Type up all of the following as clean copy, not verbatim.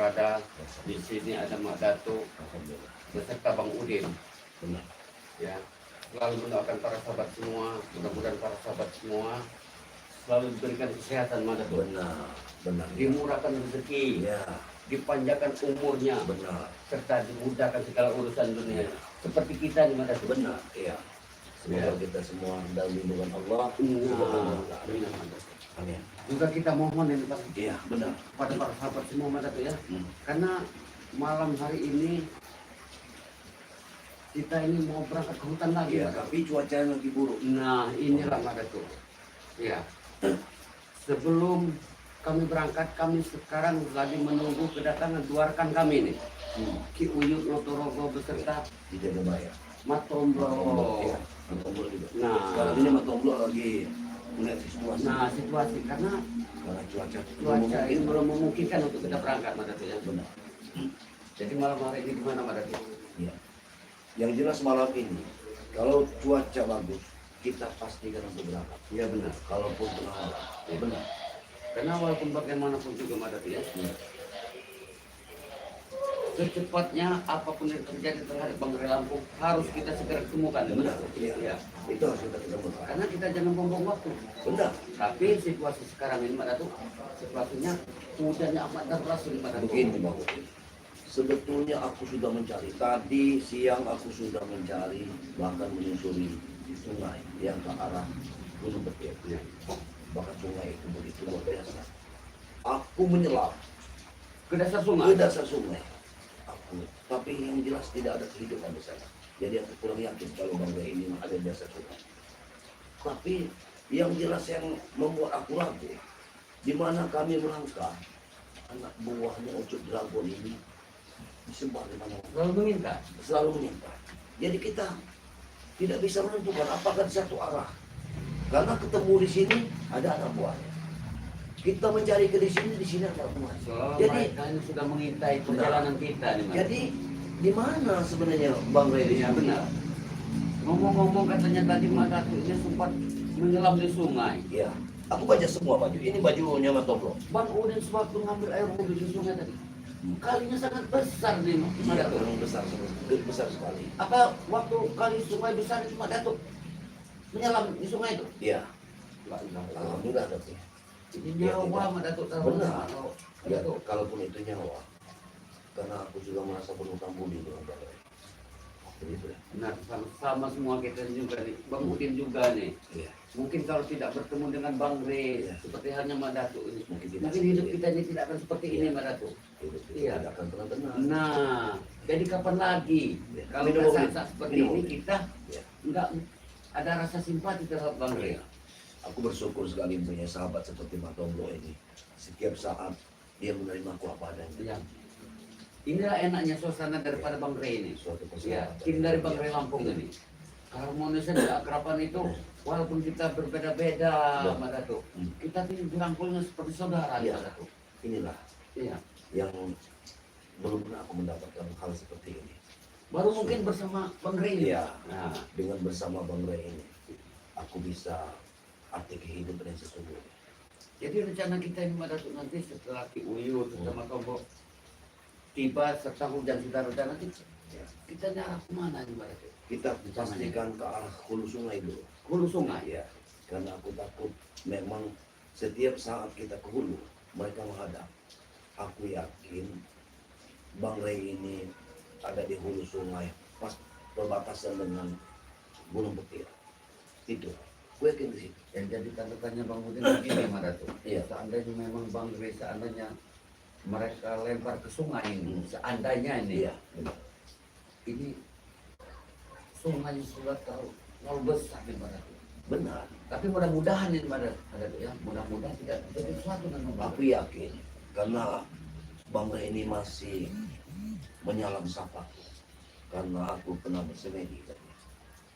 berada. Di sini ada Mak Datuk beserta Bang Udin. Benar. Ya, selalu mendoakan para sahabat semua. Mudah-mudahan para sahabat semua selalu diberikan kesehatan, Mak Datuk. Benar. Benar. Dimurahkan rezeki, Ya. dipanjangkan umurnya, Benar. serta dimudahkan segala urusan dunia. Seperti kita nih, Mak Datuk. Benar. Iya. Semoga kita semua dalam lindungan Allah. Benar, Mak Datuk. Amin. Juga kita mohon ini Pak, Iya, benar. pada para sahabat semua, Mak Datuk ya. Hmm. Karena malam hari ini kita ini mau berangkat ke hutan lagi. Iya, Mak Datuk. tapi cuacanya lagi buruk. Nah, inilah Mak Datuk. Ya. Sebelum kami berangkat, kami sekarang lagi menunggu kedatangan dua rekan kami nih. Ki Uyut Notorogo beserta Di Jagabaya. Matomblo. Iya, Matomblo juga. Nah. Sekarang ini Matomblo lagi melihat situasi. Nah, situasi karena Karena cuaca ini belum memungkinkan untuk kita berangkat, Mak Datuk ya. Benar. Jadi malam hari ini gimana, Mak Datuk? Iya. Yang jelas malam ini, kalau cuaca bagus, kita pastikan untuk berangkat. Iya benar. Kalaupun tengah malam. Ya benar. Karena walaupun bagaimanapun juga, Mak Datuk ya, secepatnya apapun yang terjadi terhadap Bang Ray Lampung harus kita segera temukan. Benar. Iya. Iya. Itu harus kita temukan. Karena kita jangan buang-buang waktu. Benar. Tapi situasi sekarang ini, Mak Datuk, situasinya hujannya amat deras ini, Mak Datuk. Begini, Bang. Sebetulnya aku sudah mencari. Tadi siang aku sudah mencari, bahkan menyusuri sungai yang ke arah Gunung Betir. Ya. Bahkan sungai itu begitu luar biasa. Aku menyelam Ke dasar sungai. ke dasar sungai. Tapi yang jelas tidak ada kehidupan di sana. Jadi aku kurang yakin kalau Bang Ray ini ada di dasar sungai. Tapi yang jelas yang membuat aku ragu, di mana kami melangkah, anak buahnya Ucup Dragon ini disebar di mana Lalu meminta. selalu menyimpang. Jadi kita tidak bisa menentukan apakah di satu arah. Karena ketemu di sini ada anak buahnya. Kita mencari ke di sini ada anak buahnya. Jadi Jadi mereka ini sudah mengintai perjalanan kita nih, Mak. Jadi di mana sebenarnya Bang Ray di Iya sini? benar. Ngomong-ngomong katanya tadi Mak Datuk ini sempat menyelam di sungai. Ya, aku baca semua baju. Ini bajunya Matomblo. Bang Udin sewaktu ngambil air wudhu di sungai tadi, kalinya sangat besar nih, Mak Iya, Datuk. memang besar sekali. Apa waktu kali sungai besar itu Mak Datuk menyelam di sungai itu? Iya, La ilaha illallah. alhamdulillah tapi. Ini nyawa Mak Datuk tahu. Benar. Mak Ya, Datuk. kalaupun itu nyawa, karena aku juga merasa berhutang budi dengan Bang Ray. Jadi itu ya. Benar, sama semua kita juga nih, Bang Udin juga nih. Iya. Mungkin kalau tidak bertemu dengan Bang Ray, Iya. seperti halnya Mak Datuk ini, Mungkin tidak mungkin hidup seperti kita ini tidak akan seperti ini, Mak Datuk. Hidup kita Iya. tidak akan pernah tenang. Nah, jadi kapan lagi Iya. kalau Minum saat mobil. seperti Minum ini mobil. kita Iya. enggak ada rasa simpati terhadap Bang Ray. Iya. Aku bersyukur sekali punya sahabat seperti Matomblo ini. Setiap saat dia menerima aku apa adanya. Iya. Inilah enaknya suasana daripada Bang Ray ini. Suatu Ya, persahabatan. tim dari Bang Ray Iya. Lampung ini. Harmonisnya dan keakraban itu, walaupun kita berbeda-beda, Iya. Mak Datuk, Hmm. kita ini dirangkulnya seperti saudara, Iya. Mak Datuk. Inilah Iya. yang belum pernah aku mendapatkan hal seperti ini. Baru mungkin bersama Bang Ray ini. Iya. Nah, Dengan bersama Bang Ray ini, aku bisa arti kehidupan yang sesungguhnya. jadi rencana kita ini Mak Datuk nanti setelah Ki Uyut, sama Tombok tiba serta hujan sudah reda nanti Ya. kita arah kemana nih Mak Datuk? Kita pastikan ke arah hulu sungai dulu. Hulu sungai. Ya, karena aku takut memang setiap saat kita ke hulu mereka menghadap. Aku yakin Bang Ray ini ada di hulu sungai pas perbatasan dengan Gunung Betir. Itu, aku yakin di situ. Yang jadi tanda-tanya Bang Udin begini Mak Datuk. Iya. Seandainya memang Bang Ray, seandainya mereka lempar ke sungai ini, seandainya ini, Iya, benar. ini sungai sudah terlalu besar nih Mak Datuk. Benar. Tapi mudah-mudahan ini Mak Datuk ya, mudah-mudahan tidak terjadi sesuatu dengan Bang Aku Ray. yakin karena Bang Ray ini masih menyalam sapa. Karena aku pernah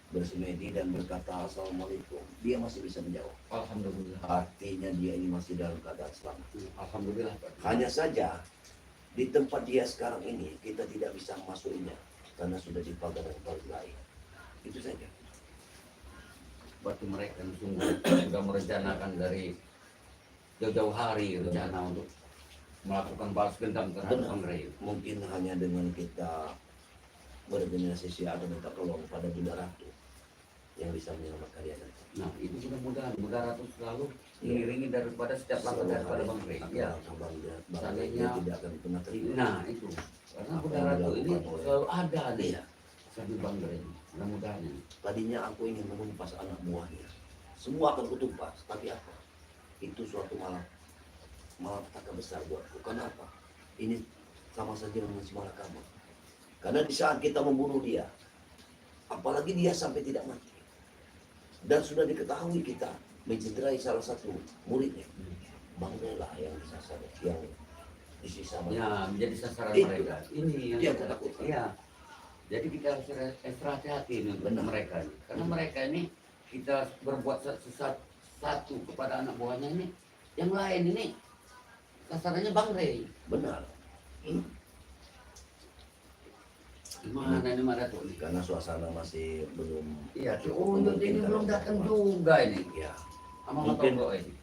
bersemedi dan berkata assalamualaikum, dia masih bisa menjawab. Alhamdulillah. Artinya dia ini masih dalam keadaan selamat. Alhamdulillah. Pak. Hanya saja di tempat dia sekarang ini kita tidak bisa masukinya karena sudah dipagar dengan pagar lain. Itu saja. Batu mereka sungguh sudah merencanakan dari jauh-jauh hari rencana untuk melakukan balas dendam terhadap Benar. Bang Rey. Mungkin hanya dengan kita berorganisasi atau minta tolong pada Bunda Ratu yang bisa menyelamatkan dia nanti. Nah itu mudah-mudahan Bunda Ratu selalu mengiringi daripada setiap langkah daripada Bang Rey. Ya. Bang Rey dia Seandainya- tidak akan pernah terima. Nah itu karena Apa Bunda yang Ratu ini dilakukan oleh- selalu ada nih Iya. sambil Bang Rey. Mudah-mudahan ini. Tadinya aku ingin menumpas anak buahnya. Semua akan kutumpas, tapi apa? Itu suatu malapetaka besar buatku. Kenapa? Ini sama saja dengan malakama. Karena di saat kita membunuh dia, apalagi dia sampai tidak mati, dan sudah diketahui kita mencederai salah satu muridnya, Bang Rey lah yang disasar, yang disisa. Ya menjadi sasaran Itu. mereka. Ini yang Dia kita takutkan. Iya. Jadi kita harus ekstra hati-hati nih untuk Benar. mereka ini. Karena mereka ini kita berbuat satu kepada anak buahnya ini, yang lain ini sasarannya Bang Rey. Benar. Gimana ini Madatuk nih? Karena suasana masih belum. Iya, si Uyut ini belum datang juga ini. Ya. Sama Mungkin- Matomblo ini.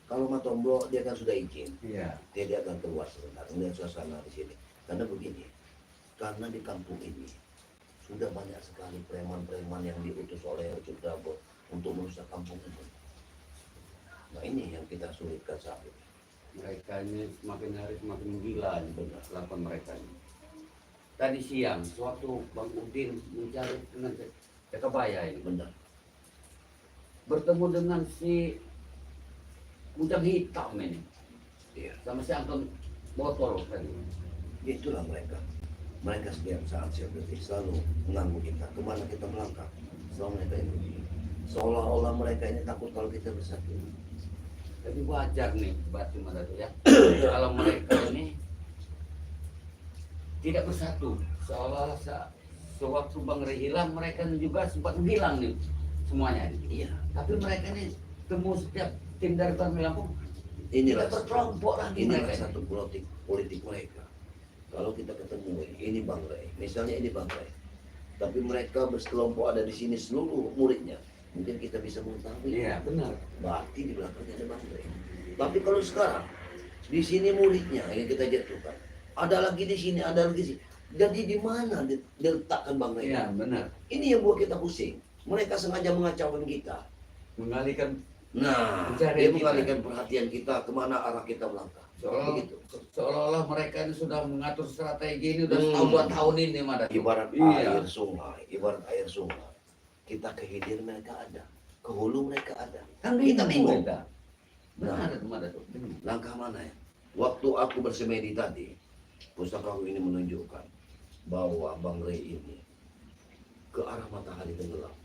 Kalau Matomblo dia kan sudah izin. Iya. Dia akan keluar sebentar melihat suasana di sini. Karena begini, karena di kampung ini sudah banyak sekali preman-preman yang diutus oleh Ucup Dago untuk merusak kampung ini. Nah ini yang kita sulitkan saat ini. Mereka ini semakin hari semakin gila nih kelakuan mereka ini. Tadi siang, sewaktu Bang Udin mencari dengan Jakabaya ini, Benar. bertemu dengan si Ujang Hitam ini, Iya. sama si Anton Botol tadi. Itulah mereka. Mereka setiap saat selalu mengganggu kita. Kemana kita melangkah, selalu mereka ikuti. Seolah-olah mereka ini takut kalau kita bersatu. Tapi wajar nih Batu Madatu ya, kalau mereka ini tidak bersatu, seolah-olah sewaktu Bang Rey hilang, mereka juga sempat menghilang nih semuanya. Iya. Tapi mereka ini temu setiap tim dari Bang Lampung Inilah tidak berkelompok lagi inilah mereka. satu politik mereka. Kalau kita ketemu ini Bang Rey, misalnya ini Bang Rey, tapi mereka bersekelompok ada di sini seluruh muridnya, mungkin kita bisa mengetahui. Iya benar. Berarti di belakangnya ada Bang Rey. Tapi kalau sekarang di sini muridnya yang kita jatuhkan, ada lagi di sini, ada lagi di sini. Jadi di mana diletakkan Bang Rey? Iya benar. Ini yang buat kita pusing. Mereka sengaja mengacaukan kita. Mengalihkan Nah, Mencari dia kita. mengalihkan perhatian kita kemana arah kita melangkah. Begitu. seolah-olah mereka ini sudah mengatur strategi ini udah Hmm. setahun 2 tahun ini Madatu. Ibarat Iya. air sungai. Kita ke hilir mereka ada, ke hulu mereka ada. Kan Kita bingung. kita. Benar itu Madatu. Langkah mana ya? Waktu aku bersemedi tadi, pustakaku ini menunjukkan bahwa Bang Rey ini ke arah matahari tenggelam.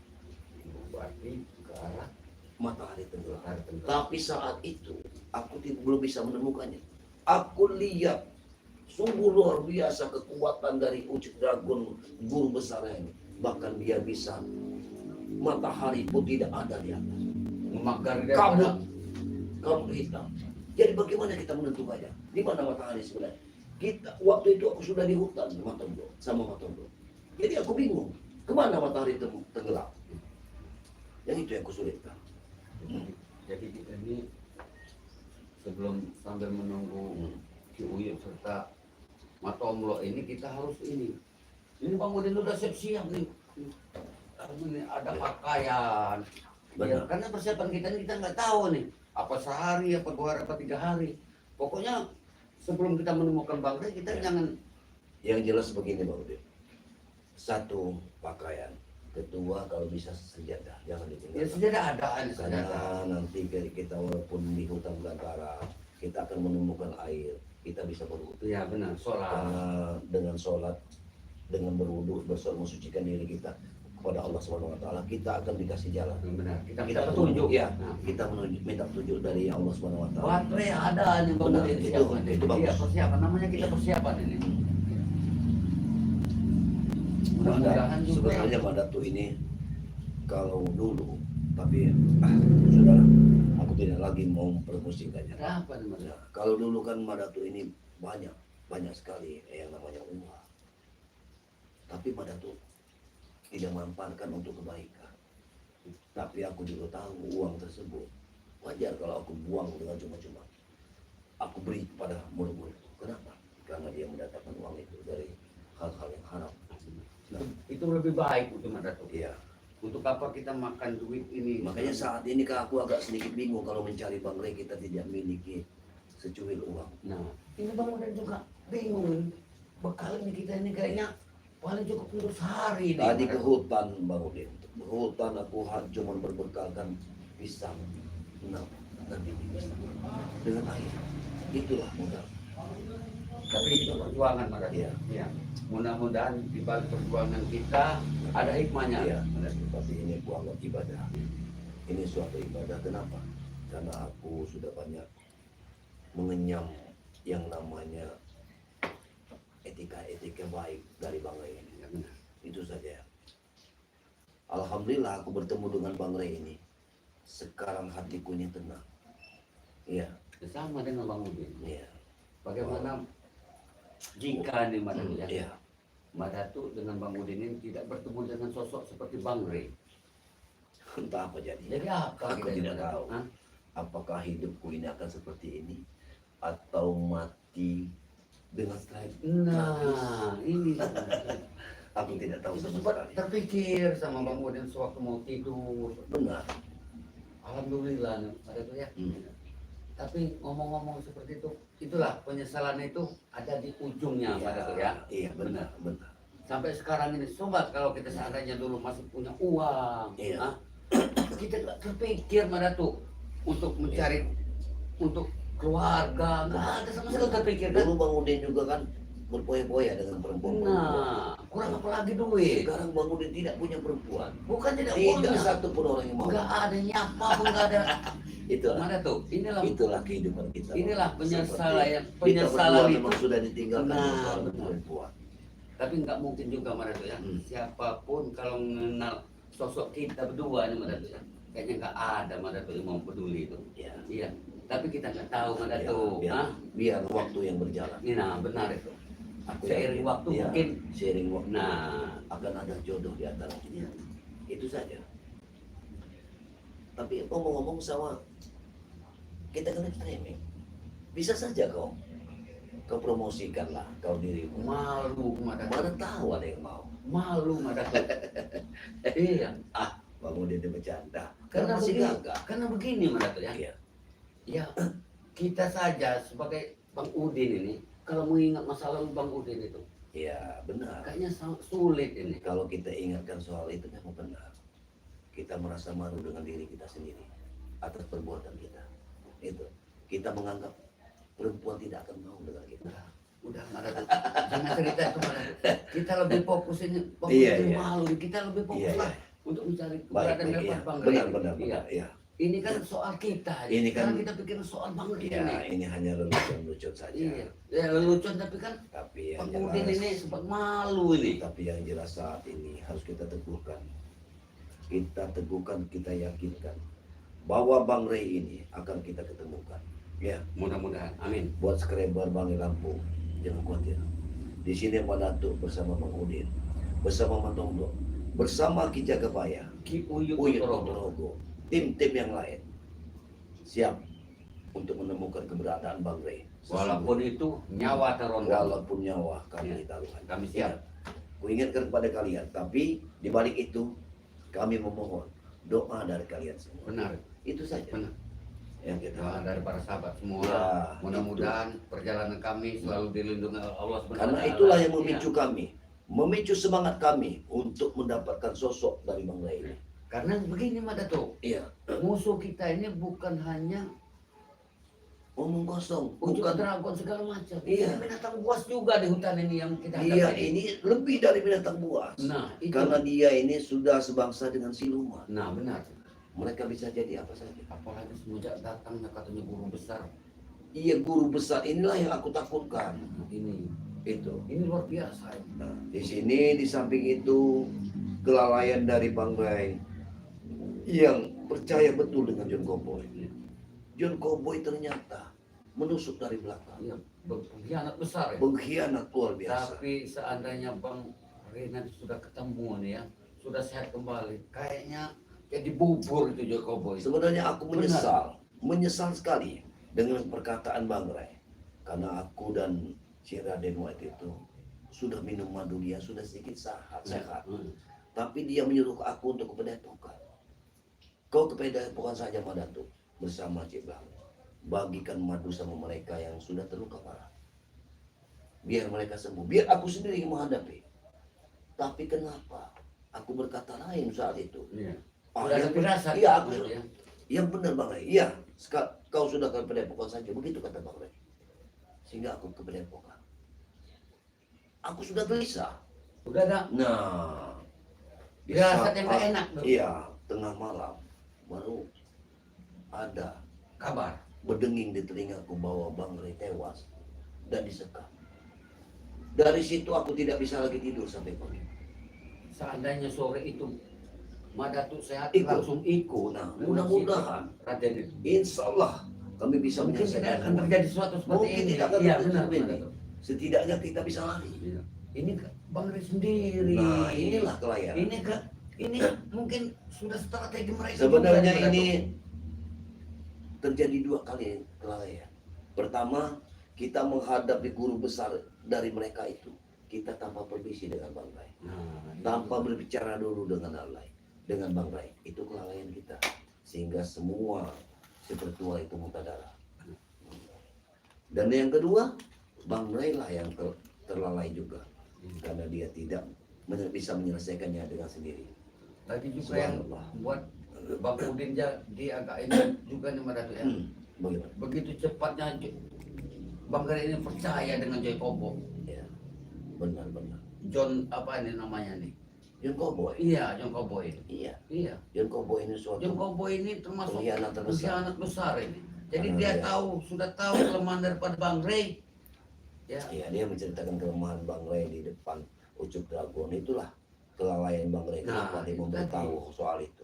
Berarti ke arah Matahari tenggelam. matahari tenggelam. Tapi saat itu aku belum bisa menemukannya. Aku lihat sungguh luar biasa kekuatan dari Ucup Dragon guru besar ini. Bahkan dia bisa matahari pun tidak ada di atas. Memagar Kabut hitam. Jadi bagaimana kita menentukannya? Di mana matahari sebenarnya? Waktu itu aku sudah di hutan sama Matomblo. Jadi aku bingung kemana matahari tenggelam. Yang itu yang kusulitkan. Jadi kita ini sebelum sambil menunggu Ki Uyut serta Matomblo ini kita harus ini. Ini Bang Udin udah siap-siap nih. Ini ada pakaian. Ya, Benar. karena persiapan kita ini kita nggak tahu nih apa sehari, apa 2 hari, apa 3 hari. Pokoknya sebelum kita menemukan Bang Rey kita Ya. jangan Yang jelas begini Bang Udin. Satu, pakaian. Kedua, kalau bisa senjata, jangan ya ditinggalkan. senjata ada Karena senjata. nanti kita walaupun di hutan belantara, kita akan menemukan air, kita bisa berwudu. Ya benar, sholat. Karena dengan sholat, dengan berwudu, bersolat mensucikan diri kita kepada Allah Subhanahu Wa Taala, kita akan dikasih jalan. Benar, kita Kita minta petunjuk ya, Nah, kita minta petunjuk dari Allah Subhanahu Wa Taala. baterai ada nih Bang Benar, Udin itu- siapkan. itu bagus. Iya, persiapan namanya kita Iya. persiapan ini. Mudah-mudahan juga Sebenarnya Mbak Datu ini kalau dulu, tapi saudara, aku tidak lagi mau mempromosikannya. ada apa nih Mas? Nah, kalau dulu kan Mbak Datu ini banyak sekali yang namanya uang. Tapi Mbak Datu tidak memampankan untuk kebaikan. Tapi aku juga tahu uang tersebut wajar kalau aku buang dengan cuma-cuma. Aku beri kepada murid-murid. Kenapa? Karena dia mendatangkan uang itu dari hal-hal yang haram. Nah, Itu lebih baik untuk Datuk. iya. Untuk apa kita makan duit ini? Makanya saat ini Kak, aku agak sedikit bingung kalau mencari Bang Rey kita tidak memiliki secuil uang. Nah, ini Bang Udin juga bingung. Bekal ini kita ini kayaknya paling cukup untuk sehari nih. Tadi ke hutan Bang Udin. Ke hutan aku cuma berbekalkan pisang 6 biji pisang dengan air. Itulah modal. Tapi itu perjuangan Datuk. Iya. Ya. Mudah-mudahan di balik perjuangan kita ada hikmahnya. Iya, tapi ini aku anggap ibadah. Ini suatu ibadah. Kenapa? Karena aku sudah banyak mengenyam yang namanya etika-etika baik dari Bang Rey ini. Ya, benar. Itu saja. Alhamdulillah aku bertemu dengan Bang Rey ini. Sekarang hatiku ini tenang. Iya, Sama dengan Bang Udin. iya. Bagaimana jika nih Datuk ya? Iya. Datuk dengan Bang Udin ini tidak bertemu dengan sosok seperti Bang Rey. Entah apa jadinya. Jadi apa Aku kita tidak Datuk? tahu. Hah? Apakah hidupku ini akan seperti ini atau mati dengan strike? Nah, ini Aku tidak tahu sama sempat sekali. terpikir sama Bang Udin sewaktu mau tidur. Benar. Alhamdulillah nih, Datuk ya. Hmm. Tapi ngomong-ngomong seperti itu, itulah penyesalan itu ada di ujungnya, Pak Datuk ya. Iya, benar, benar. Sampai sekarang ini, sobat kalau kita seandainya dulu masih punya uang, Iya. ah, kita nggak terpikir, Pak Datuk, untuk mencari untuk keluarga, nggak ada sama sekali terpikir kan. Dulu Bang Udin juga kan berpoya-poya dengan perempuan. Nah, kurang apa lagi duit? Sekarang Bang Udin tidak punya perempuan. Bukan tidak Tidak punya, satu pun orang yang mau. nggak ada nyapa pun nggak ada. Itulah, Mana tuh? itulah kehidupan kita. Inilah Seperti penyesalan kita berdua itu. memang sudah ditinggalkan Nah, oleh seorang benar. perempuan. Tapi nggak mungkin juga Datuk ya. Hmm. Siapapun kalau mengenal sosok kita berdua nih Datuk ya, kayaknya nggak ada Datuk yang mau peduli itu. Ya. Iya. Tapi kita nggak tahu Biar, Datuk. biar, Hah? biar waktu yang berjalan. Ini nah benar itu. Aku Seiring yakin, waktu ya, mungkin. seiring waktu Nah, akan ada jodoh di antara kita. Itu saja. Tapi ngomong-ngomong sama kita kan streaming. Bisa saja kau promosikanlah kau dirimu. malu Datuk. Mana tahu ada yang mau. Malu Datuk. Iya. Bang Udin dia bercanda. Karena masih begini, gagah. karena begini Datuk ya. Iya. Ya, kita saja sebagai Bang Udin ini, kalau mengingat masa lalu Bang Udin itu, Iya, benar. kayaknya sangat sulit ini. Kalau kita ingatkan soal itu memang benar. Kita merasa malu dengan diri kita sendiri atas perbuatan kita. Itu. Kita menganggap perempuan tidak akan mau dengan kita. Udah Datuk, jangan cerita itu Datuk. Kita lebih fokus ini, Bang Iya, Udin iya. malu, kita lebih fokus Iya, lah untuk mencari Baik, keberadaan baik, dari iya. Bang Benar, Rey. benar, Iya. benar. Iya. Ini kan soal kita. Ini kan- Sekarang kita pikir soal Bang Udin Ya, ini. ini hanya lelucon-lelucon saja. Iya, ya lelucon tapi kan Tapi yang Bang Udin jelas, ini sempat malu ini. tapi yang jelas saat ini harus kita teguhkan. Kita teguhkan, kita yakinkan bahwa Bang Rey ini akan kita ketemukan. Ya, Mudah-mudahan, amin. buat skreber Bang Lampung, jangan khawatir. Di sini Pak Datuk bersama Bang Udin, bersama Matondo, bersama Ki Jagabaya, Ki Uyut Uyut Torogo. Torogo, tim-tim yang lain siap untuk menemukan keberadaan Bang Rey. Walaupun itu nyawa terondang. Walaupun nyawa kami Ya. taruhan. Kami siap. Ku ingatkan kepada kalian, tapi di balik itu kami memohon doa dari kalian semua. Benar, Itu saja benar. yang kita Doa dari para sahabat semua. Ya, Mudah-mudahan perjalanan kami selalu dilindungi oleh Allah SWT. Karena itulah yang Iya. memicu kami, memicu semangat kami untuk mendapatkan sosok dari Bang Rey ini. Karena begini Mak Datuk, Iya, musuh kita ini bukan hanya omong kosong, ujung bukan. dragon segala macam. Iya. Ini binatang buas juga di hutan ini yang kita Dia hadapi. ini lebih dari binatang buas. Nah, itu. Karena dia ini sudah sebangsa dengan siluman. Nah, benar. Mereka bisa jadi apa saja. Apalagi semenjak datangnya katanya guru besar. Iya, guru besar inilah yang aku takutkan. Nah, Itu. ini luar biasa. Nah, di sini di samping itu kelalaian dari Bang Rey yang percaya betul dengan John Cowboy. John Cowboy ternyata menusuk dari belakang, Iya, pengkhianat besar ya. pengkhianat luar biasa. Tapi seandainya Bang Rena sudah ketemu nih ya, sudah sehat kembali, kayaknya jadi bubur itu Jokowi. Sebenarnya aku menyesal sekali dengan perkataan Bang Rey. karena aku dan si Raden White itu sudah minum madu, dia sudah sedikit sehat. Tapi dia menyuruh aku untuk ke Padepokan. Kau ke Padepokan saja Madatu bersama Cik Blang. Bagikan madu sama mereka yang sudah terluka parah. Biar mereka sembuh. Biar aku sendiri yang menghadapi. Tapi kenapa aku berkata lain saat itu? Iya. Ah, Udah ada yang firasat. iya, aku Ya. yang benar Bang Ray. Iya, kau sudah ke Padepokan saja. Begitu kata Bang Ray. Sehingga aku ke Padepokan. Aku sudah gelisah. Udah ada Nah, di firasat yang saat- gak enak tuh. Iya, tengah malam baru ada Kabar. berdenging di telingaku bahwa Bang Ray tewas dan disekap. Dari situ aku tidak bisa lagi tidur sampai pagi. Seandainya sore itu Madatu sehat Ikut. langsung ikut. Nah, Dengan mudah-mudahan. si Raden itu. Insya Allah kami bisa Mungkin tidak menyelesaikan akan semua. terjadi sesuatu seperti Mungkin ini. tidak akan Iya terjadi benar. seperti ini. Madatu. Setidaknya kita bisa lari. Iya. Ini Bang Ray sendiri. Nah, inilah kelayaran. Ini mungkin sudah strategi mereka. Sebenarnya juga, ini Madatu. terjadi dua kali kelalaian. Pertama, kita menghadapi guru besar dari mereka itu. Kita tanpa permisi dengan Bang Ray. Nah, Tanpa berbicara dulu dengan Alay. Dengan Bang Ray. Itu kelalaian kita. Sehingga semua sepertua itu muntah darah. Dan yang kedua, Bang Ray lah yang terlalai juga. Karena dia tidak bisa menyelesaikannya dengan sendiri. lagi juga yang Subhanallah. buat Bang Udin dia agak ini juga nih Madatu ya. Bagaimana? Begitu cepatnya Bang Ray ini percaya dengan Joy Kobo. Ya, benar-benar. John apa ini namanya nih? John Cowboy. Iya, John Cowboy. Iya, Iya. John Cowboy ini suatu John Cowboy ini termasuk pengkhianat terbesar. pengkhianat besar ini. Jadi Karena dia dia- sudah tahu kelemahan daripada Bang Ray. Ya. Ya, dia menceritakan kelemahan Bang Ray di depan Ucup Dragon. Itulah kelalaian Bang Ray. Nah, Kenapa dia itu memberitahu soal itu?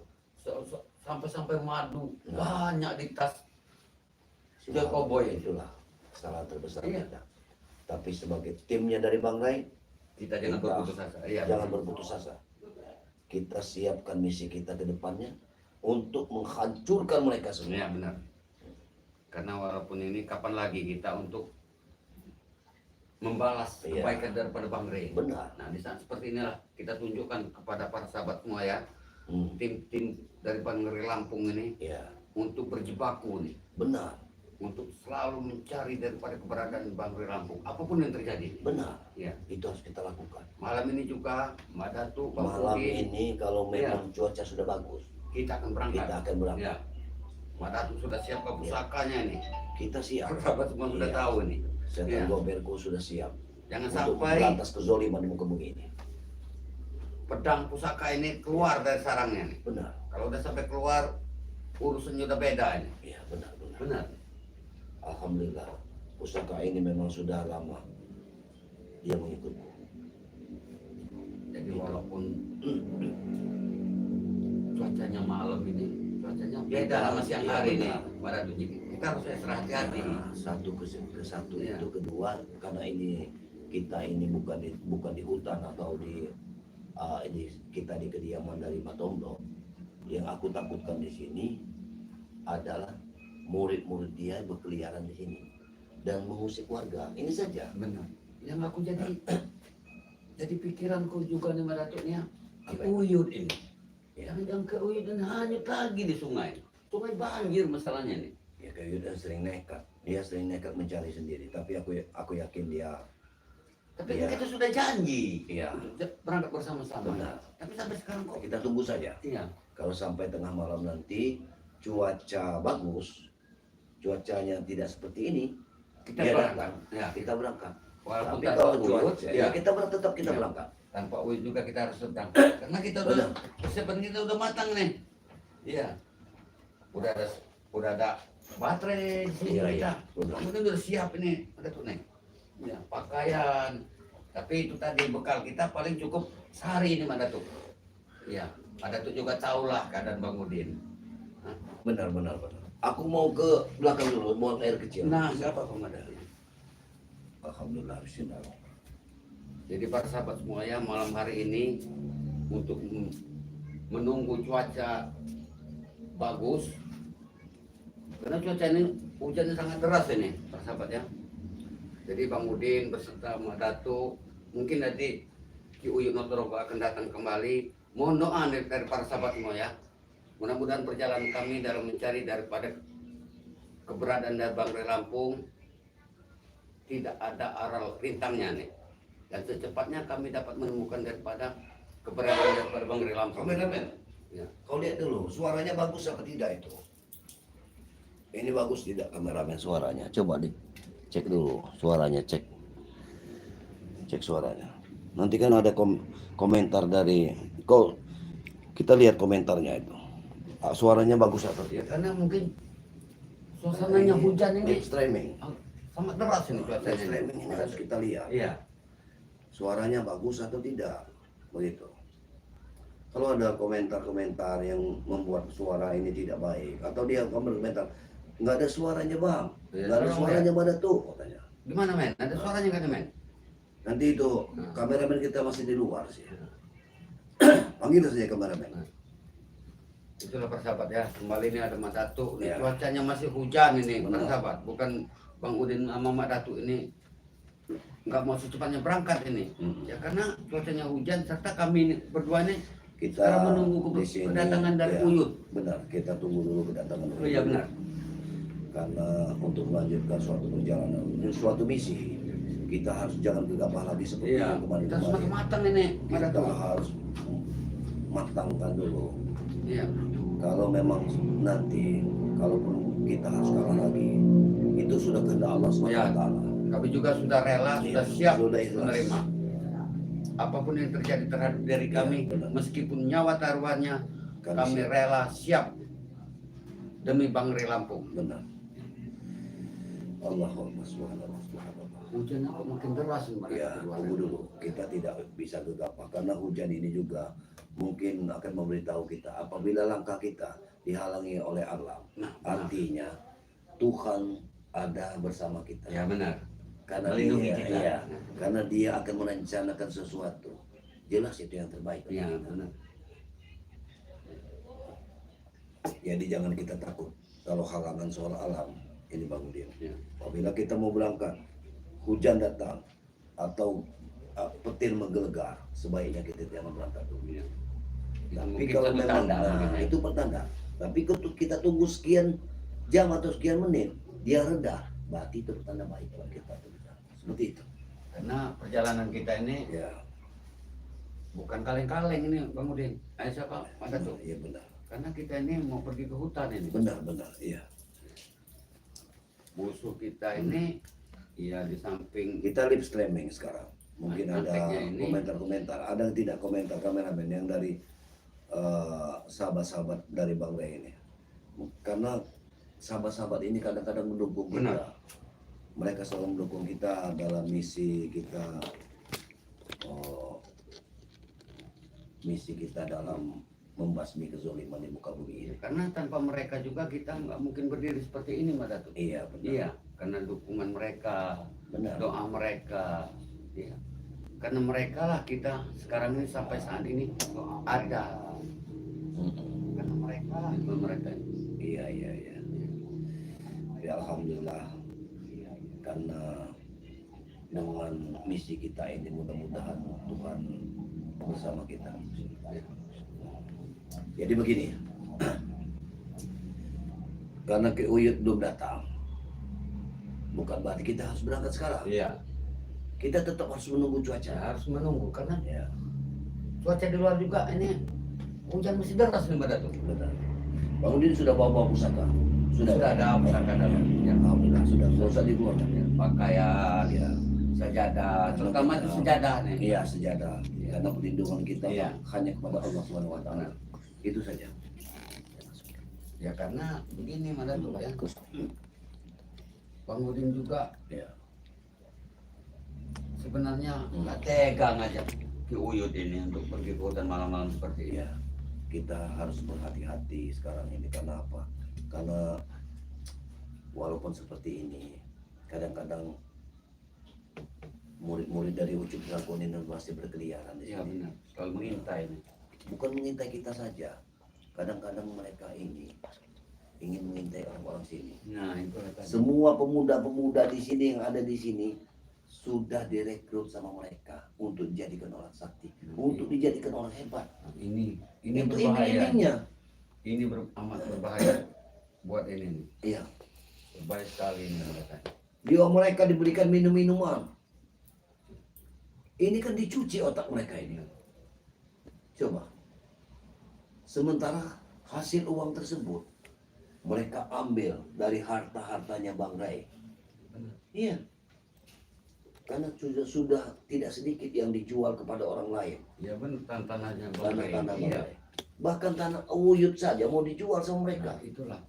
Sampai-sampai madu Nah. banyak di tas. Sudah John Cowboy. itulah kesalahan terbesar Iya. kita. Tapi sebagai timnya dari Bang Ray, Kita jangan Kita berputus asa. Iya. jangan berputus asa. Kita siapkan misi kita ke depannya untuk menghancurkan mereka Iya semua. benar. Karena walaupun ini kapan lagi kita untuk membalas Iya. kebaikan daripada Bang Ray. Benar. Nah di saat seperti inilah kita tunjukkan kepada para sahabat semua ya, Hmm. tim-tim dari Bang Ray Lampung ini Ya, untuk berjibaku nih, benar, untuk selalu mencari daripada keberadaan Bang Ray Lampung, apapun yang terjadi. benar. Ya, Itu harus kita lakukan. malam ini juga Mbak Datu, Bang Malam Rudi, ini kalau memang cuaca sudah bagus, kita akan berangkat. kita akan berangkat. Ya, Mbak Datu sudah siap ke pusakanya ini. Kita siap. Sahabat semua sudah Iya. tahu nih. Setan Iya. Goberku sudah siap Jangan untuk sampai memberantas kezoliman di muka bumi ini. pedang pusaka ini keluar dari sarangnya nih. Benar. Kalau udah sampai keluar, urusannya udah beda ini. Iya, benar. Benar. Alhamdulillah. Pusaka ini memang sudah lama dia mengikutku. Jadi walaupun cuacanya malam ini, cuacanya beda sama siang Iya, hari ini. benar. Pada kita harus extra hati-hati. Nah, satu ke satu Iya. itu, kedua karena ini kita ini bukan di hutan atau kita di kediaman dari Matondo. Yang aku takutkan di sini adalah murid-murid dia berkeliaran di sini dan mengusik warga. Ini saja. Benar. Yang aku jadi pikiranku juga nih Mbak Datuknya, Apa? Uyut ini. Ya. Jangan ke Uyut dan hanyut lagi di sungai. Sungai banjir masalahnya nih. Ya kayak Yudan sering nekat. Dia sering nekat mencari sendiri. Tapi aku yakin dia. Tapi Iya. kan kita sudah janji Iya. berangkat bersama-sama. Benar. Tapi sampai sekarang kok. Kita tunggu saja. Iya. Kalau sampai tengah malam nanti cuaca bagus, cuacanya tidak seperti ini, Kita dia berangkat. datang, Ya. kita berangkat. Walaupun Tapi tanpa kalau Uyut, cuaca, ya. ya kita tetap kita Iya. berangkat. Tanpa Uyut juga kita harus berangkat. Karena kita udah Benar. persiapan kita udah matang nih. Iya. Udah ada baterai di sini Iya, kita. iya. Benar. Kemudian udah siap ini, ada tuh nih. Ya, pakaian. Tapi itu tadi bekal kita paling cukup sehari ini Mbak Datuk. Iya. Ada tuh juga tahulah keadaan Bang Udin. Benar. Aku mau ke belakang dulu, buang air kecil. Nah, siapa pemadam? Alhamdulillah, bismillah. Jadi para sahabat semuanya malam hari ini untuk menunggu cuaca bagus. Karena cuaca ini hujannya sangat deras ini, para sahabat ya. Jadi Bang Udin beserta Mak Datuk, mungkin nanti Ki Uyut Notorogo akan datang kembali. Mohon doa dari para sahabat semua ya. Mudah-mudahan perjalanan kami dalam mencari daripada keberadaan dari Bangre Lampung tidak ada aral rintangnya nih. Dan secepatnya kami dapat menemukan daripada keberadaan daripada Bangre Lampung. Kameramen, Ya. kau lihat dulu, suaranya bagus apa tidak itu? Ini bagus tidak kameramen suaranya? Coba dicek dulu suaranya, cek suaranya. Nanti kan ada komentar dari kau, kita lihat komentarnya itu. Suaranya bagus atau Ya, tidak? karena mungkin suasananya hujan ini streaming. sangat deras ini cuacanya. Streaming ini harus kita lihat. Iya. Suaranya bagus atau tidak, begitu. Kalau ada komentar-komentar yang membuat suara ini tidak baik, atau dia komentar nggak ada suaranya bang, Ya, nggak ada tolong suaranya pada tuh katanya. Gimana men? Ada suaranya kan men? Nanti itu kameramen kita masih di luar sih. Panggil saja kameramen. Itulah persahabat ya. Kembali ini ada Mak Datuk. Ini Ya. cuacanya masih hujan ini Benar. persahabat. Bukan Bang Udin sama Mak Datuk ini nggak mau secepatnya berangkat ini. Ya karena cuacanya hujan serta kami ini berdua ini Kita sekarang menunggu di sini, kedatangan dari ya, Uyut. Benar, kita tunggu dulu kedatangan Oh iya benar. Karena untuk melanjutkan suatu perjalanan, suatu misi, kita harus jangan gegabah lagi seperti Iya. yang Kita kemarin-kemarin. semakin matang ini Mak Kita Datuk. harus matangkan dulu. Iya. Kalau memang nanti, kalaupun kita harus kalah lagi, itu sudah kehendak Allah Ya. SWT. Kami juga sudah rela, Iya, sudah siap sudah ikhlas. menerima apapun yang terjadi terhadap diri kami, benar. meskipun nyawa taruhannya, kami siap. rela siap demi Bangre Lampung. Benar. Allahumma subhanallah. Hujannya kok makin deras nih, Pak. Ya, tunggu dulu. Kita tidak bisa gegabah karena hujan ini juga mungkin akan memberitahu kita apabila langkah kita dihalangi oleh alam. Nah, benar. Artinya Tuhan ada bersama kita. Ya benar. Karena Melindungi dia, kita. iya, karena dia akan merencanakan sesuatu. Jelas itu yang terbaik. bagi Ya kita. benar. Jadi jangan kita takut kalau halangan soal alam. Ini Bang Udin. Ya. Apabila kita mau berangkat, hujan datang atau petir menggelegar, sebaiknya kita jangan berangkat dulu. Ya. Tapi Mungkin kalau satu memang tanda mungkin, ya. itu pertanda. Tapi kalau kita tunggu sekian jam atau sekian menit, dia rendah, berarti itu pertanda baik kalau kita. Seperti itu. Karena perjalanan kita ini Ya, bukan kaleng-kaleng ini Bang Udin. Ayo siapa? Ada tuh. iya benar. Karena kita ini mau pergi ke hutan ini. Benar, iya. Musuh kita ini ya di samping Kita live streaming sekarang. Mungkin Nah, ada konteksnya ini- komentar-komentar. Ada yang tidak komentar kameramen yang dari sahabat-sahabat dari Bang Ray ini. Karena sahabat-sahabat ini kadang-kadang mendukung kita. Benar. Mereka selalu mendukung kita dalam misi kita. Misi kita dalam membasmi kezoliman di muka bumi ini. karena tanpa mereka juga kita nggak mungkin berdiri seperti ini Mbak Datuk. Iya benar. Iya, karena dukungan mereka, Benar. doa mereka, iya. Karena mereka lah kita sekarang ini sampai saat ini ada. Karena mereka lah, itu mereka. Iya. Ya alhamdulillah. Karena dengan misi kita ini mudah-mudahan Tuhan bersama kita. Jadi begini, karena Ki Uyut belum datang, bukan berarti kita harus berangkat sekarang. Iya, Kita tetap harus menunggu ya, cuaca. harus menunggu karena Ya, cuaca di luar juga ini hujan masih deras nih Mbak Datuk. benar. Bang Udin sudah bawa pusaka. Sudah ada pusaka dalam. Ya, Alhamdulillah sudah usah dikeluarkan. ya, pakaian, Ya, sajadah, terutama itu sejadah nih. iya sejadah. Karena perlindungan kita Iya. hanya kepada Allah Subhanahu Wa Taala. Itu saja. Ya karena begini Mbak Datuk ya. Bang Udin juga Ya. sebenarnya nggak tega ngajak Ki Uyut ini untuk pergi ke hutan malam-malam seperti ini. Iya, kita harus berhati-hati sekarang ini. Karena apa? Karena walaupun seperti ini, kadang-kadang murid-murid dari Ucup Sakunin masih berkeliaran di Iya sini. benar, selalu mengintai ini. Bukan mengintai kita saja, kadang-kadang mereka ini ingin mengintai orang-orang sini. Nah itu tadi. Semua pemuda-pemuda di sini yang ada di sini sudah direkrut sama mereka untuk dijadikan orang sakti, untuk dijadikan orang hebat. Ini Itu berbahaya. iming-imingnya. Ini amat berbahaya buat ini nih. Iya. Berbahaya sekali ini mereka. Dia mereka diberikan minum-minuman. Ini kan dicuci otak mereka ini. Coba. Sementara hasil uang tersebut mereka ambil dari harta-hartanya Bang Rai. Iya. Karena sudah tidak sedikit yang dijual kepada orang lain. Ya benar tanah-tanahnya Tanah-tanah Bang Iya. Rai. Bahkan tanah Uyut saja mau dijual sama mereka. Nah, itulah.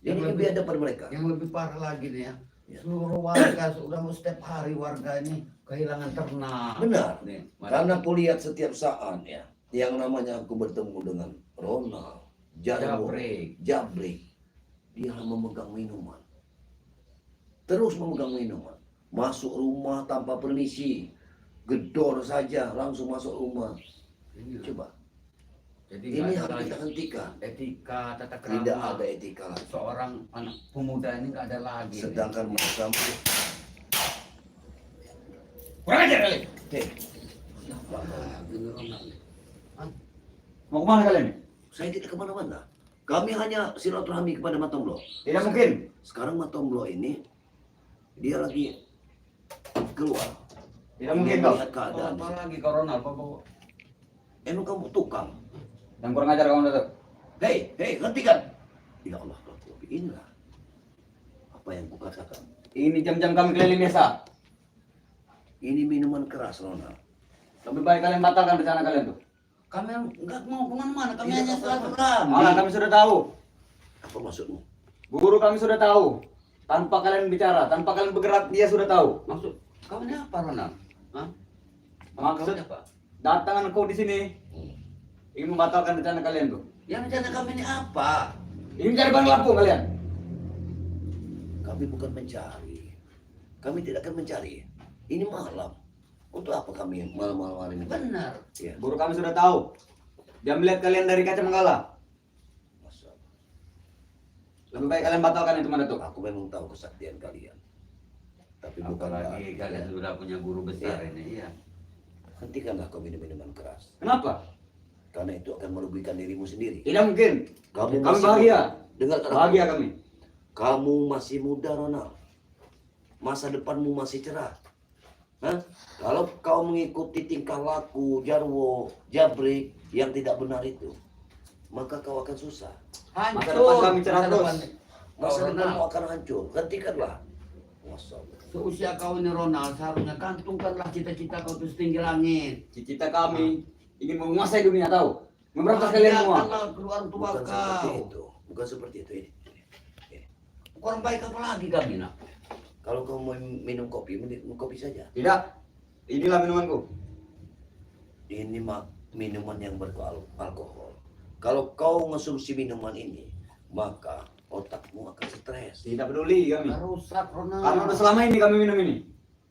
Ini kebiadaban mereka. Yang lebih parah lagi nih ya. Ya. Seluruh warga sudah mau setiap hari warga ini kehilangan ternak. Benar. Nih, Karena aku lihat setiap saat ya, yang namanya aku bertemu dengan Ronald, Jarwo, Jabrik, dia memegang minuman. Terus memegang minuman. Masuk rumah tanpa permisi. Gedor saja langsung masuk rumah. Ini, Coba. jadi Ini nggak harus ada kita lagi hentikan. etika tata krama. Tidak ada etika lagi. Seorang anak pemuda ini nggak ada lagi. Sedangkan mereka kurang ajar kali. Hei, Ini Ronald nih. Mau kemana kalian? saya tidak kemana-mana. Kami hanya silaturahmi kepada Matomblo. Tidak mungkin. Sekarang Matomblo ini dia lagi keluar. Tidak mungkin kau. Melihat keadaan. Apa lagi kau Ronald? Apa? Emang kamu tukang? Yang kurang ajar kamu Datuk. Hei, hentikan! Ya Allah, inilah apa yang kukatakan. Ini jam-jam kami keliling desa. Ini minuman keras, Ronald. Lebih baik kalian batalkan rencana kalian tuh. Kami nggak mau kemana-mana. Kami Tidak hanya apa-apa. silaturahmi. Malah kami sudah tahu. Apa maksudmu? Guru kami sudah tahu. Tanpa kalian bicara, tanpa kalian bergerak, dia sudah tahu. Maksud kau ini apa Ronald? Hah? Maksud Kau apa? datangan kau di sini ingin membatalkan rencana kalian tuh. Yang rencana kami ini apa? Ingin mencari bahan lampu kalian. Kami bukan mencari. Kami tidak akan mencari. Ini malam. Untuk apa kami malam-malam ini? Benar. Ya, Guru kami sudah tahu. Dia melihat kalian dari kaca menggala. Masya Allah. Lebih baik kalian batalkan itu Datuk. Aku memang tahu kesaktian kalian. Tapi bukan Apalagi kalian sudah punya guru besar ini. Iya. hentikanlah kau minum-minuman keras. Kenapa? Karena itu akan merugikan dirimu sendiri. Tidak mungkin. Kamu Kami masih bahagia. Dengar Bahagia kami. Kamu masih muda, Ronald. Masa depanmu masih cerah. Hah? Kalau kau mengikuti tingkah laku Jarwo, Jabrik yang tidak benar itu, maka kau akan susah. Masa depan kami cerah Masa terus. depan. Masa Kau depanmu Ronald, akan hancur. Hentikanlah. Masya Allah. seusia kau ini Ronald, seharusnya kantungkanlah cita-cita kau itu setinggi langit. Cita kami ingin menguasai dunia tahu. Memberantas kalian semua. Bahagiakanlah kedua orang tua Bukan seperti kau. itu. Bukan seperti itu. Ini. Kurang baik apa lagi kami nak? Kalau kau mau minum kopi, minum kopi saja. Tidak. Inilah minumanku. Ini minuman yang beralkohol. Kalau kau mengonsumsi minuman ini, maka otakmu akan stres. Tidak peduli kami. Nggak rusak Ronald. Karena udah selama ini kami minum ini.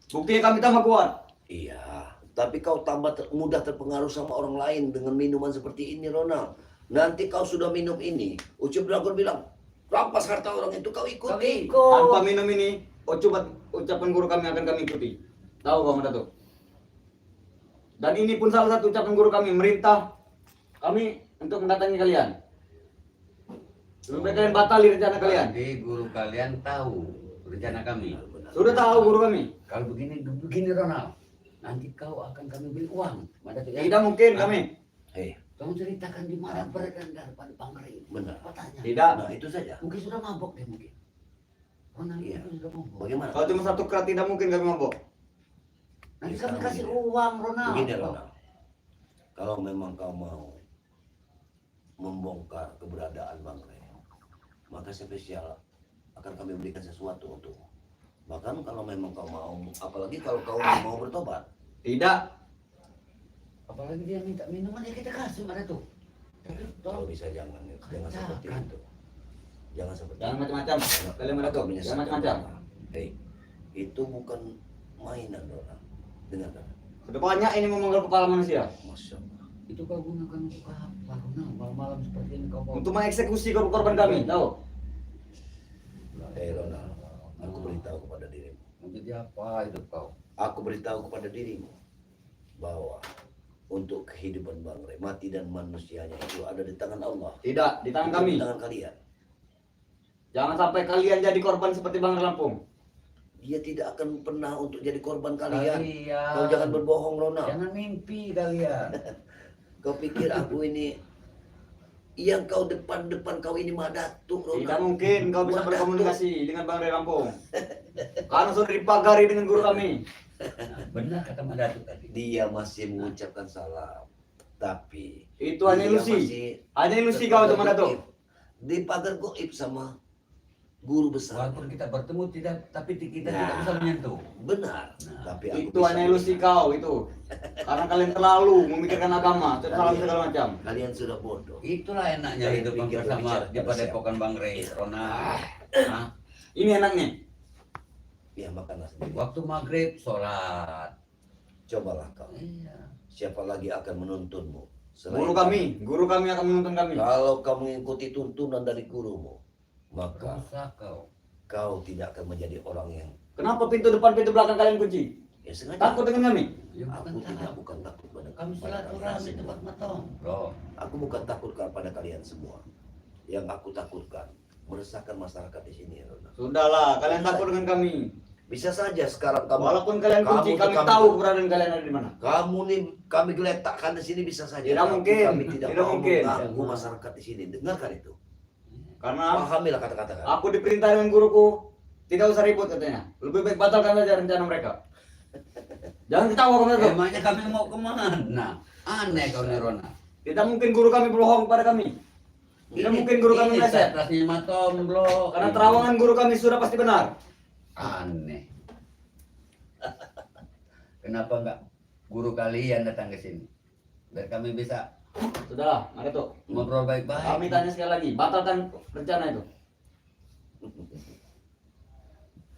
Buktinya kami tambah kuat. Iya, tapi kau tambah mudah terpengaruh sama orang lain dengan minuman seperti ini, Ronald. Nanti kau sudah minum ini, Ucup Dragon bilang, rampas harta orang itu kau ikuti. Kami ikut. Tanpa minum ini, ucapan guru kami akan kami ikuti. Tahu kamu Datuk? Dan ini pun salah satu ucapan guru kami, merintah kami untuk mendatangi kalian. Lebih baik kalian batali rencana kalian. Jadi guru kalian tahu rencana kami. Benar. Sudah tahu guru kami. Kalau begini Ronald, nanti kau akan kami beri uang. Mana tuh ya? Tidak mungkin kami. Hei, Kamu ceritakan di mana beredar pada Bangrai. benar. Apa tanya? Tidak. Nah, itu saja. Mungkin sudah mabok deh mungkin. Ronald Iya. itu sudah mabok. Bagaimana? Kalau cuma satu kerat tidak mungkin kami mabok. Nanti Bisa kami kasih begini. uang Ronald. Begini, Ronald. Kalau memang kau mau membongkar keberadaan Bang Rey, maka spesial akan kami berikan sesuatu untukmu. Bahkan kalau memang kau mau, apalagi kalau kau mau bertobat, Tidak. Apalagi dia minta minuman ya kita kasih pada tuh. Tapi kalau tolong bisa jangan seperti Katakan. itu. Jangan seperti Jangan itu. macam-macam. Kalian Kau Datuk. menyesatkan Jangan macam-macam. orang. Hei, itu bukan mainan, Ronald. Dengarkan. Sudah banyak ini memenggal kepala manusia. Masya Allah. itu kau gunakan untuk apa Ronald? Malam-malam seperti ini kau bawa. Untuk mengeksekusi korban kami, tahu? Hei Ronald, aku beritahu kepada dirimu. Mau jadi apa itu kau? Aku beritahu kepada dirimu bahwa untuk kehidupan Bangre, mati dan manusianya itu ada di tangan Allah. Tidak, di tangan Bukan kami. Di tangan kalian. Jangan sampai kalian jadi korban seperti Bang Lampung. Dia tidak akan pernah untuk jadi korban kalian. Kalian. Kau jangan berbohong, Ronald. Jangan mimpi kalian. Kau pikir aku ini yang kau depan kau ini mah datuk, Ronald. Tidak mungkin kau bisa Mah berkomunikasi dengan Bang Lampung. Karena sudah dipagari dengan guru kami. Benar kata Madatu tadi. Dia masih mengucapkan salam, tapi Itu hanya dia ilusi. masih Hanya ilusi kau itu terpagar Datuk. goib. Dipagar goib sama guru besar. Walaupun kita bertemu tapi kita Nah. tidak bisa menyentuh. Benar. Nah, Tapi aku Itu bisa hanya ilusi melihat. kau itu. Karena kalian terlalu memikirkan agama, salam segala macam. Kalian sudah bodoh. Itulah enaknya Saya hidup pikir bersama berbicara di pada Padepokan Bang Rey, Rona. Hah? Ini enaknya. Ya makanlah sendiri. Waktu maghrib sholat. Cobalah kau. Iya. Siapa lagi akan menuntunmu? Selain Guru kami akan menuntun kami. Kalau kau mengikuti tuntunan dari gurumu, maka Rusak kau. kau tidak akan menjadi orang yang Kenapa pintu depan, pintu belakang kalian kunci? ya sengaja. Takut dengan kami? Ya, Aku bukan tidak takut. bukan takut pada Kami pada silaturahmi kalian tempat semua. matong. Bro, Aku bukan takut kepada kalian semua. Yang aku takutkan meresahkan masyarakat di sini, Ronald. Sudahlah, kalian takut dengan kami. Bisa saja sekarang kamu Walaupun kalian kunci, kamu- kami kamu- tahu keberadaan kalian ada di mana. kamu nih kami geletakkan di sini bisa saja. Tidak Tapi mungkin. Kami tidak, Tidak mau mungkin. mengganggu masyarakat di sini. Dengarkan itu. Karena Pahamilah kata-kata kami. aku diperintah dengan guruku, tidak usah ribut katanya. Lebih baik batalkan saja rencana mereka. Jangan ketawa kamu itu. emangnya kami mau kemana? Aneh kau nih Rona. Tidak mungkin guru kami berbohong pada kami. Tidak mungkin guru kami Ini meleset. atasnya matom bro. Karena terawangan guru kami sudah pasti benar. Aneh. Kenapa enggak guru kalian datang ke sini? Biar kami bisa Sudahlah, mari tuh. ngobrol baik-baik. Kami tanya sekali lagi, batalkan rencana itu.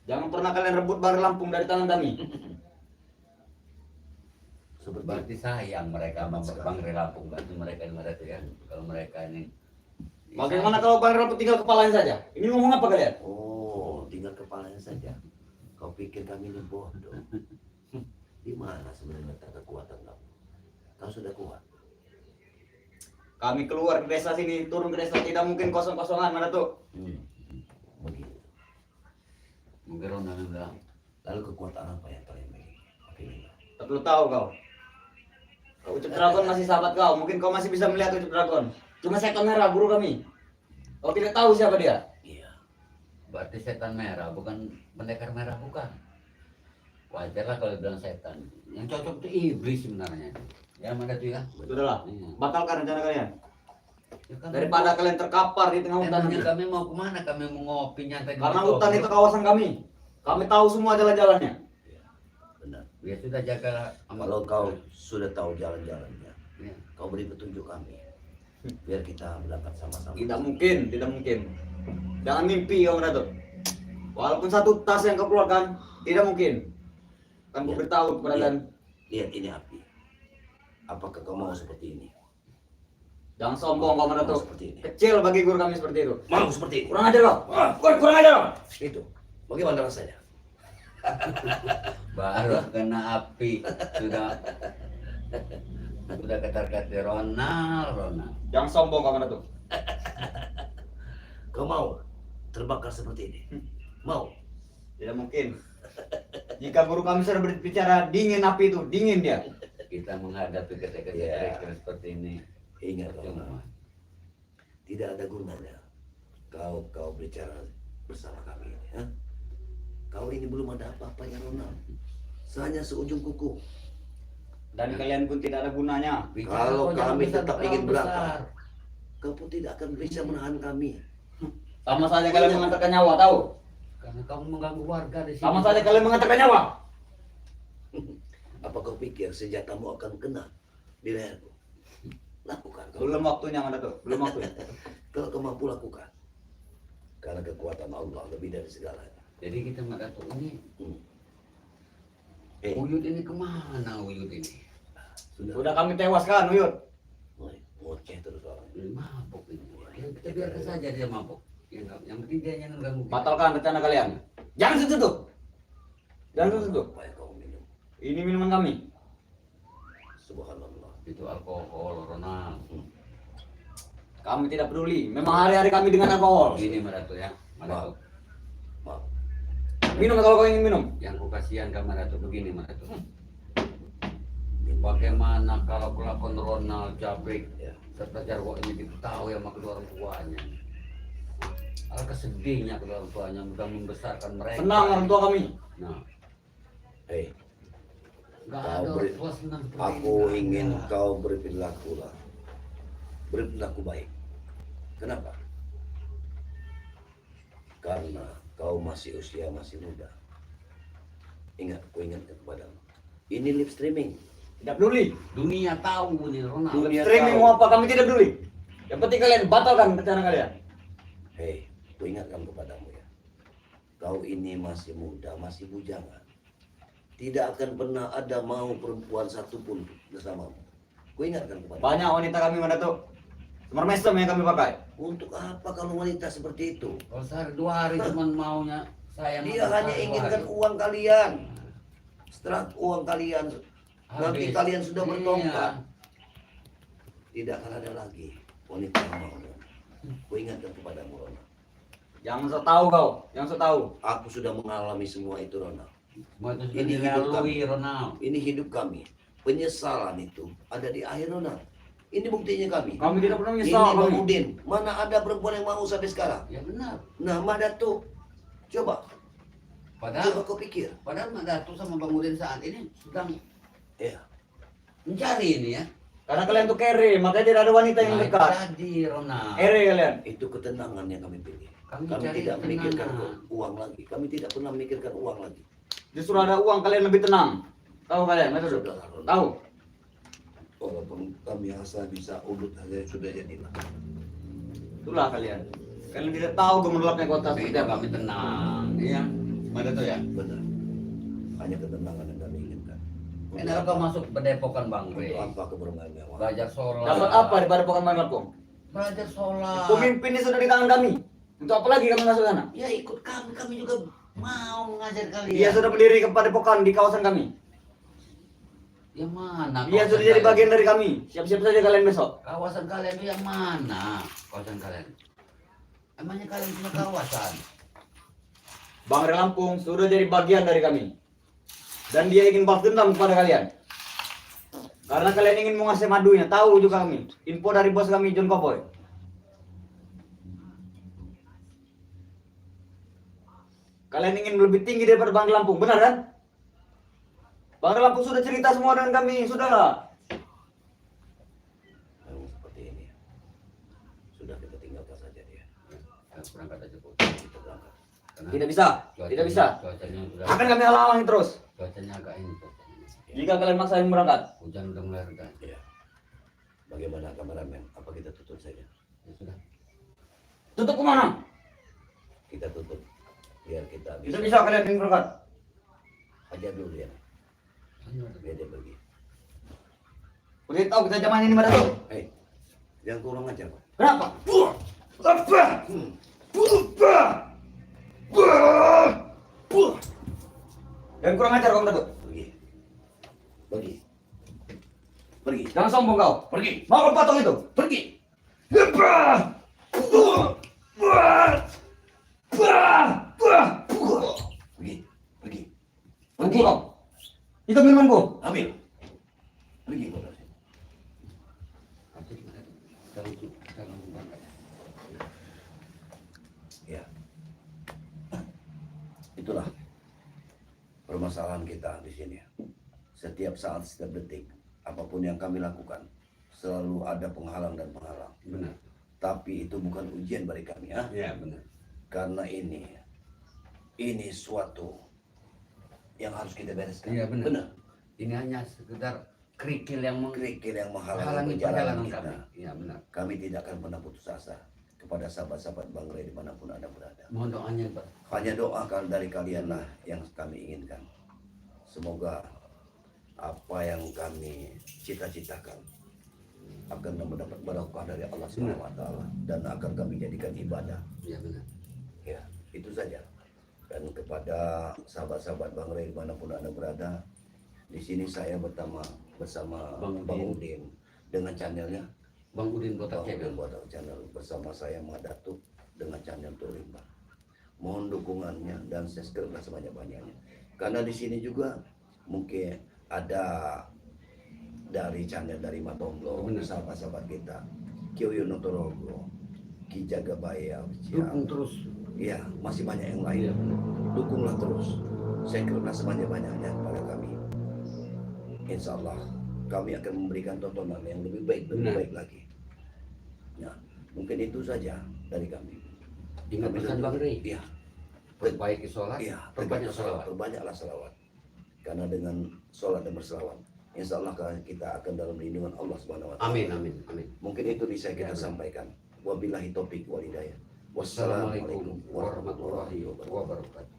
Jangan pernah kalian rebut Bang Lampung dari tangan kami. Seperti Berarti sayang mereka sama Bang Rey Lampung, bantu mereka di mana tuh ya. Kalau mereka ini Bagaimana kalau Bang Lampung tinggal kepalanya saja? Ini ngomong apa kalian? oh, tinggal kepalanya saja. Kau pikir kami ini bodoh? Di mana sebenarnya letak kekuatan kamu? Kau sudah kuat. Kami keluar ke desa sini, turun ke desa, tidak mungkin kosong-kosongan, mana tuh? Begitu. mungkin Rona bilang, Lalu kekuatan apa yang kalian miliki? Oke. Tak perlu tahu kau. Kau Ucup Dragon masih sahabat kau, mungkin kau masih bisa melihat Ucup Dragon. Cuma setan merah guru kami. Kau tidak tahu siapa dia. Iya. berarti setan merah, bukan pendekar merah, bukan. Wajar lah kalau bilang setan. Yang cocok itu iblis sebenarnya. Ya mana tuh ya? Sudahlah, Iya. batalkan rencana kalian. Ya kan, Daripada kalian terkapar di tengah hutan. emangnya kami mau kemana? Kami mau ngopi nyantai di Karena situ. hutan itu kawasan kami. Kami tahu semua jalan-jalannya. Benar. Ya sudah jaga Kalau kau sudah tahu jalan-jalannya, Ya. kau beri petunjuk kami. Biar kita berangkat sama-sama. Tidak mungkin, tidak mungkin. Jangan mimpi kau Datuk. Walaupun satu tas yang kau keluarkan, tidak mungkin. Kan kau Ya. beritahu keberadaan. Lihat ini api. Apakah kau mau seperti ini? Jangan sombong kau Mau Datuk. seperti ini. Kecil bagi guru kami seperti itu. Mau seperti ini. Kurang ajar kau. Kurang ajar kau. Itu. Bagaimana rasanya? Baru kena api sudah ketar-ketir Ronald. Jangan sombong kau Datuk. Kau mau terbakar seperti ini? Mau? Tidak mungkin. Jika guru kami sudah berbicara dingin api itu, dingin dia. Kita menghadapi ketika Ya. seperti ini. Ingat Cuma, Ronald, tidak ada gunanya kau bicara bersama kami ini. Ha? Kau ini belum ada apa-apanya Ronald. Hanya seujung kuku. Dan kalian pun tidak ada gunanya. bicara Kalau kok jangan kami besar- tetap terlalu ingin berangkat, besar. kau pun tidak akan bisa menahan kami. Sama saja kalian mengantarkan nyawa, tahu? Karena kamu mengganggu warga di sini. Sama saja kalian mengantarkan nyawa. Apa kau pikir senjatamu akan kena di leherku? Lakukan kau. Belum waktunya mana tuh? Belum waktunya. Kalau kau mampu lakukan. Karena kekuatan Allah lebih dari segalanya. Jadi kita mengatur ini. Eh, Uyut ini kemana Uyut ini? Sudah kami tewaskan, Uyut. ngoceh terus orang. Ini mabuk ini. Kita biarkan saja dia mabuk. Yang penting dia jangan ganggu kita. Batalkan rencana kalian. Jangan sentuh. Jangan sentuh. Apa yang kau minum? Ini minuman kami. Subhanallah. Itu alkohol, Ronald. Kami tidak peduli. Memang hari-hari kami dengan alkohol. Ini Maratu ya, Maratu. Maaf. Minum kalau kau ingin minum. Yang ku kasihan ke Maratu begini Maratu. Bagaimana kalau kelakon Ronald, Jabrik, Ya. serta Jarwo ini diketahui sama kedua orang tuanya? Alangkah sedihnya kedua orang tuanya sudah membesarkan mereka. Senang orang tua kami. Nah, Hei, nggak Kau ada beri- orang tua senang seperti aku ini. ingin kau berperilaku baik. Kenapa? Karena kau masih usia masih muda. Ingat, aku ingatkan kepadamu. Ini live streaming. Tidak peduli. Dunia tahu nih Ronald. Dunia Streaming tahu. mau apa kami tidak peduli. Yang penting kalian batalkan rencana kalian. Hei, aku ingatkan kepadamu ya. Kau ini masih muda, masih bujangan. Tidak akan pernah ada mau perempuan satupun bersamamu. Aku ingatkan kepadamu. Banyak wanita kami mana tuh. Semar mesem yang kami pakai. Untuk apa kalau wanita seperti itu? Kalau sehari 2 hari cuma maunya sayang. Dia sama hanya sehari 2 inginkan hari. uang kalian. Setelah uang kalian nanti Habis. kalian sudah Iya. bertongkat, tidak akan ada lagi wanita yang mau. Aku ingatkan kepadamu, Ronald. Yang so tahu kau, yang so tahu. Aku sudah mengalami semua itu, Ronald. Semua itu sudah Ini hidup dilalui Ronald. Ini hidup kami. Penyesalan itu ada di akhir, Ronald. Ini buktinya kami. Kami tidak pernah Ini menyesal Bang kami. Udin. Mana ada perempuan yang mau sampai sekarang? Ya benar. Nah, Mak Datuk. Coba Padahal kau pikir. Mak Datu sama Bang Udin saat ini sedang Ya. mencari ini ya. Karena kalian tuh kere, makanya tidak ada wanita yang Nah, dekat. Jadi Ronald. Kere kalian. Itu ketenangan yang kami pilih. Kami Kami cari tidak memikirkan ketenangan. uang lagi. Kami tidak pernah memikirkan uang lagi. Justru ada uang kalian lebih tenang. Tahu kalian, betul? Sudah, Ronald. Tahu? Walaupun kami asal bisa urut saja sudah jadilah. Itulah kalian. Kalian tidak tahu gemerlapnya kota seperti Tidak apa. kami tenang. Iya. Mana tuh ya? Benar. Hanya ketenangan yang kami inginkan. Kenapa kau masuk pendepokan Bang Untuk Bre? apa kebermain mewah? Belajar sholat. Dapat apa daripada pokan main lapong? Belajar sholat. Pemimpinnya sudah di tangan kami. Untuk apa lagi kami masuk sana? Ya ikut kami. Kami juga mau mengajar kalian. Dia sudah berdiri kepada pokan di kawasan kami. Yang mana? Dia kawasan sudah jadi kalian? bagian dari kami. Siap-siap saja kalian besok. Kawasan kalian itu yang mana? Kawasan kalian? Emangnya kalian punya kawasan? Bang Re Lampung sudah jadi bagian dari kami. Dan dia ingin balas dendam kepada kalian. Karena kalian ingin menguasai madunya. Tahu juga kami. Info dari bos kami, John Koboy. Kalian ingin lebih tinggi daripada Bang Re Lampung. Benar kan? Bang Re Lampung sudah cerita semua dengan kami. Sudahlah. Memang seperti ini. Sudah kita tinggalkan saja dia. Ya, berangkat aja Bu. Kita berangkat. Karena Tidak bisa. Tidak bisa. Cuacanya sudah. Akan kami halang terus. Cuacanya agak ini. Cuacanya. Jika kalian maksain berangkat. Hujan udah mulai reda. Ya. Bagaimana kameramen? Apa kita tutup saja? Ya sudah. Tutup kemana? Kita tutup. Biar kita Tidak bisa. bisa kalian ingin berangkat. Ajar dulu dia. Ayo, Biar dia pergi. Udah tahu kita zaman ini pada tuh. Hei. Jangan kurang ajar, Pak. Kenapa? Apa? Dan kurang ajar kamu tuh. Pergi. Pergi. Pergi. Jangan sombong kau. Pergi. Mau kau patung itu? Pergi. Pergi. Pergi. Pergi kau. Itu minumanku. Ambil. Pergi kau dari sini. Tapi kalau berangkat. Ya. Itulah permasalahan kita di sini. Setiap saat, setiap detik, apapun yang kami lakukan, selalu ada penghalang dan penghalang. Benar. Tapi itu bukan ujian bagi kami, ya. Ya benar. Karena ini suatu yang harus kita bereskan. Iya benar. Ini hanya sekedar kerikil yang Kerikil yang menghalangi menghalangi perjalanan perjalanan kita. kami. Iya benar. Kami tidak akan pernah putus asa kepada sahabat-sahabat Bang Ray dimanapun Anda berada. Mohon doanya Pak. Hanya doa dari kalianlah yang kami inginkan. Semoga apa yang kami cita-citakan akan mendapat barokah dari Allah Subhanahu wa taala dan akan kami jadikan ibadah. Iya benar. Ya, itu saja. Dan kepada sahabat-sahabat Bang Ray dimanapun Anda berada, Di sini saya bersama Bang Bang Udin dengan channelnya Bang Udin Botak Bang Udin Channel. Botak Channel, bersama saya Mak Datuk dengan channel Turimba. Mohon dukungannya dan subscribe sebanyak-banyaknya. Karena di sini juga mungkin ada dari channel dari Matomblo, Benar. sahabat-sahabat kita, Kiyoyo Notorogo, Ki Jagabaya, Dukung terus. ya masih banyak yang Iya, lain. benar. Dukunglah terus, subscribe sebanyak-banyaknya kepada kami. Insya Allah kami akan memberikan tontonan yang lebih baik Benar. lagi. Nah, mungkin itu saja dari kami. Ingat pesan Bang Rey, Iya, perbaiki sholat, iya, perbanyak sholawat. perbanyaklah salawat. Karena dengan sholat dan berselawat, insya Allah kita akan dalam lindungan Allah Subhanahu Wa Taala. Amin, amin, amin. Mungkin itu bisa kita Ya, benar. sampaikan. Wabillahi taufiq wal hidayah. Wassalamualaikum Wassalamualaikum warahmatullahi wabarakatuh.